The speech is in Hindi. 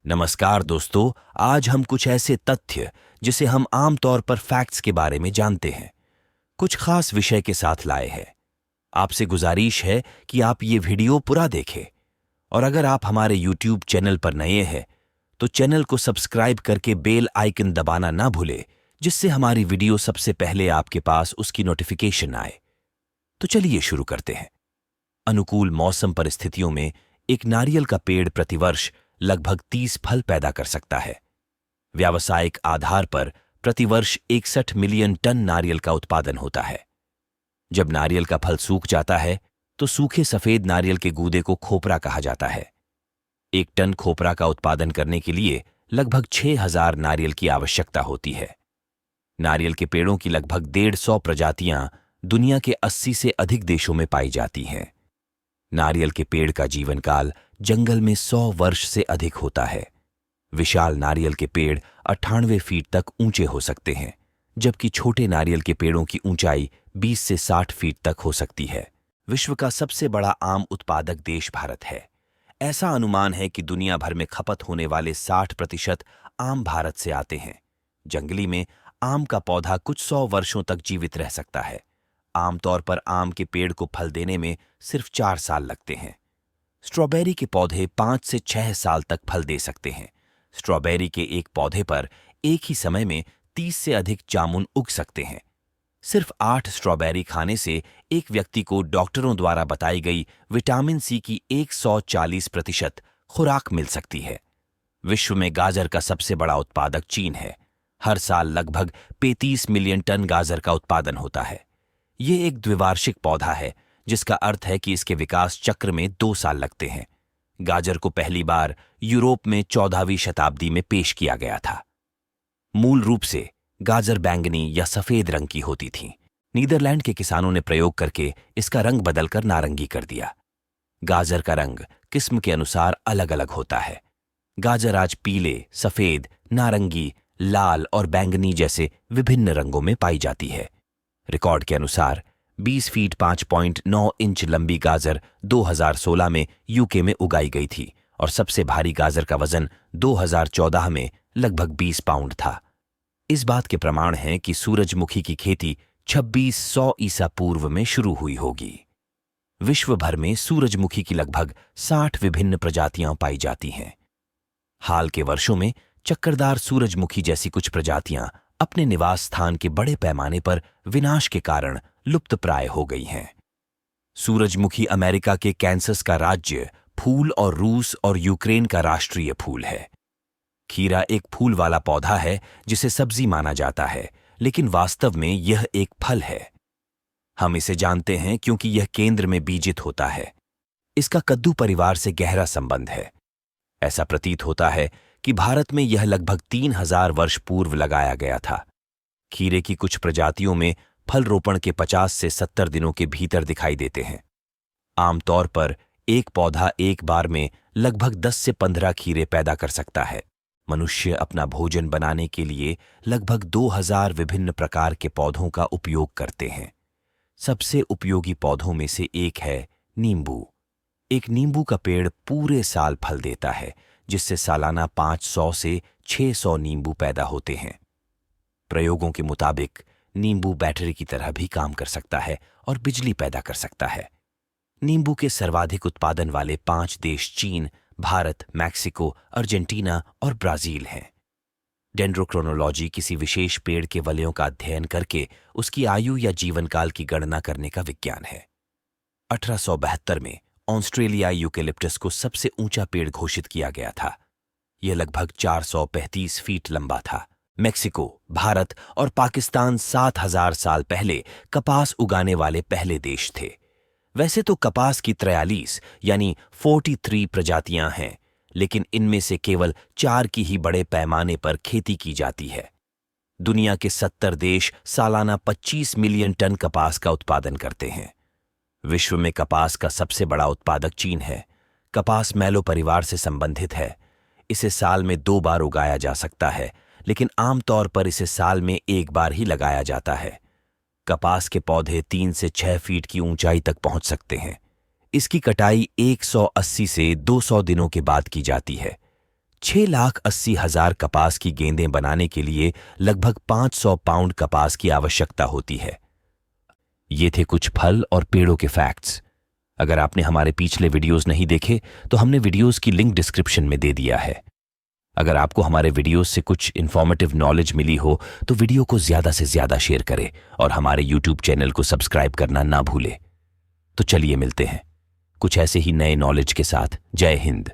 नमस्कार दोस्तों। आज हम कुछ ऐसे तथ्य जिसे हम आमतौर पर फैक्ट्स के बारे में जानते हैं, कुछ खास विषय के साथ लाए हैं। आपसे गुजारिश है कि आप ये वीडियो पूरा देखें, और अगर आप हमारे YouTube चैनल पर नए हैं तो चैनल को सब्सक्राइब करके बेल आइकन दबाना ना भूलें, जिससे हमारी वीडियो सबसे पहले आपके पास उसकी नोटिफिकेशन आए। तो चलिए शुरू करते हैं। अनुकूल मौसम परिस्थितियों में एक नारियल का पेड़ प्रतिवर्ष लगभग 30 फल पैदा कर सकता है। व्यावसायिक आधार पर प्रतिवर्ष 61 मिलियन टन नारियल का उत्पादन होता है। जब नारियल का फल सूख जाता है तो सूखे सफेद नारियल के गूदे को खोपरा कहा जाता है। 1 टन खोपरा का उत्पादन करने के लिए लगभग 6000 नारियल की आवश्यकता होती है। नारियल के पेड़ों की लगभग 150 प्रजातियां दुनिया के 80 से अधिक देशों में पाई जाती हैं। नारियल के पेड़ का जीवन काल जंगल में 100 वर्ष से अधिक होता है। विशाल नारियल के पेड़ 98 फीट तक ऊंचे हो सकते हैं, जबकि छोटे नारियल के पेड़ों की ऊंचाई 20 से 60 फीट तक हो सकती है। विश्व का सबसे बड़ा आम उत्पादक देश भारत है। ऐसा अनुमान है कि दुनिया भर में खपत होने वाले 60% आम भारत से आते हैं। जंगली में आम का पौधा कुछ 100 वर्षों तक जीवित रह सकता है। आमतौर पर आम के पेड़ को फल देने में सिर्फ 4 साल लगते हैं। स्ट्रॉबेरी के पौधे 5 से 6 साल तक फल दे सकते हैं। स्ट्रॉबेरी के एक पौधे पर एक ही समय में 30 से अधिक जामुन उग सकते हैं। सिर्फ 8 स्ट्रॉबेरी खाने से एक व्यक्ति को डॉक्टरों द्वारा बताई गई विटामिन सी की 140% खुराक मिल सकती है। विश्व में गाजर का सबसे बड़ा उत्पादक चीन है। हर साल लगभग 35 मिलियन टन गाजर का उत्पादन होता है। ये एक द्विवार्षिक पौधा है, जिसका अर्थ है कि इसके विकास चक्र में 2 साल लगते हैं। गाजर को पहली बार यूरोप में 14वीं शताब्दी में पेश किया गया था। मूल रूप से गाजर बैंगनी या सफेद रंग की होती थी। नीदरलैंड के किसानों ने प्रयोग करके इसका रंग बदलकर नारंगी कर दिया। गाजर का रंग किस्म के अनुसार अलग अलग होता है। गाजर आज पीले, सफेद, नारंगी, लाल और बैंगनी जैसे विभिन्न रंगों में पाई जाती है। रिकॉर्ड के अनुसार 20 फीट 5.9 इंच लंबी गाजर 2016 में यूके में उगाई गई थी, और सबसे भारी गाजर का वजन 2014 में लगभग 20 पाउंड था। इस बात के प्रमाण हैं कि सूरजमुखी की खेती 2600 ईसा पूर्व में शुरू हुई होगी। विश्व भर में सूरजमुखी की लगभग 60 विभिन्न प्रजातियां पाई जाती हैं। हाल के वर्षों में चक्करदार सूरजमुखी जैसी कुछ प्रजातियां अपने निवास स्थान के बड़े पैमाने पर विनाश के कारण लुप्तप्राय हो गई हैं। सूरजमुखी अमेरिका के कैंसस का राज्य फूल और रूस और यूक्रेन का राष्ट्रीय फूल है। खीरा एक फूल वाला पौधा है जिसे सब्जी माना जाता है, लेकिन वास्तव में यह एक फल है। हम इसे जानते हैं क्योंकि यह केंद्र में बीजित होता है। इसका कद्दू परिवार से गहरा संबंध है। ऐसा प्रतीत होता है कि भारत में यह लगभग 3000 वर्ष पूर्व लगाया गया था। खीरे की कुछ प्रजातियों में फल रोपण के 50 से 70 दिनों के भीतर दिखाई देते हैं। आमतौर पर एक पौधा एक बार में लगभग 10 से 15 खीरे पैदा कर सकता है। मनुष्य अपना भोजन बनाने के लिए लगभग 2000 विभिन्न प्रकार के पौधों का उपयोग करते हैं। सबसे उपयोगी पौधों में से एक है नींबू। एक नींबू का पेड़ पूरे साल फल देता है, जिससे सालाना 500 से 600 नींबू पैदा होते हैं। प्रयोगों के मुताबिक नींबू बैटरी की तरह भी काम कर सकता है और बिजली पैदा कर सकता है। नींबू के सर्वाधिक उत्पादन वाले 5 देश चीन, भारत, मैक्सिको, अर्जेंटीना और ब्राजील हैं। डेंड्रोक्रोनोलॉजी किसी विशेष पेड़ के वलयों का अध्ययन करके उसकी आयु या जीवन काल की गणना करने का विज्ञान है। 1872 में ऑस्ट्रेलिया यूकेलिप्टस को सबसे ऊंचा पेड़ घोषित किया गया था। यह लगभग 435 फीट लंबा था। मेक्सिको, भारत और पाकिस्तान 7000 साल पहले कपास उगाने वाले पहले देश थे। वैसे तो कपास की 43 यानी 43 प्रजातियां हैं, लेकिन इनमें से केवल 4 की ही बड़े पैमाने पर खेती की जाती है। दुनिया के 70 देश सालाना 25 मिलियन टन कपास का उत्पादन करते हैं। विश्व में कपास का सबसे बड़ा उत्पादक चीन है। कपास मैलो परिवार से संबंधित है। इसे साल में 2 बार उगाया जा सकता है, लेकिन आमतौर पर इसे साल में 1 बार ही लगाया जाता है। कपास के पौधे 3 से 6 फीट की ऊंचाई तक पहुंच सकते हैं। इसकी कटाई 180 से 200 दिनों के बाद की जाती है। 6,80,000 कपास की गेंदें बनाने के लिए लगभग 500 पाउंड कपास की आवश्यकता होती है। ये थे कुछ फल और पेड़ों के फैक्ट्स। अगर आपने हमारे पिछले वीडियोस नहीं देखे तो हमने वीडियोस की लिंक डिस्क्रिप्शन में दे दिया है। अगर आपको हमारे वीडियोस से कुछ इन्फॉर्मेटिव नॉलेज मिली हो तो वीडियो को ज्यादा से ज्यादा शेयर करें और हमारे यूट्यूब चैनल को सब्सक्राइब करना ना भूलें। तो चलिए मिलते हैं कुछ ऐसे ही नए नॉलेज के साथ। जय हिंद।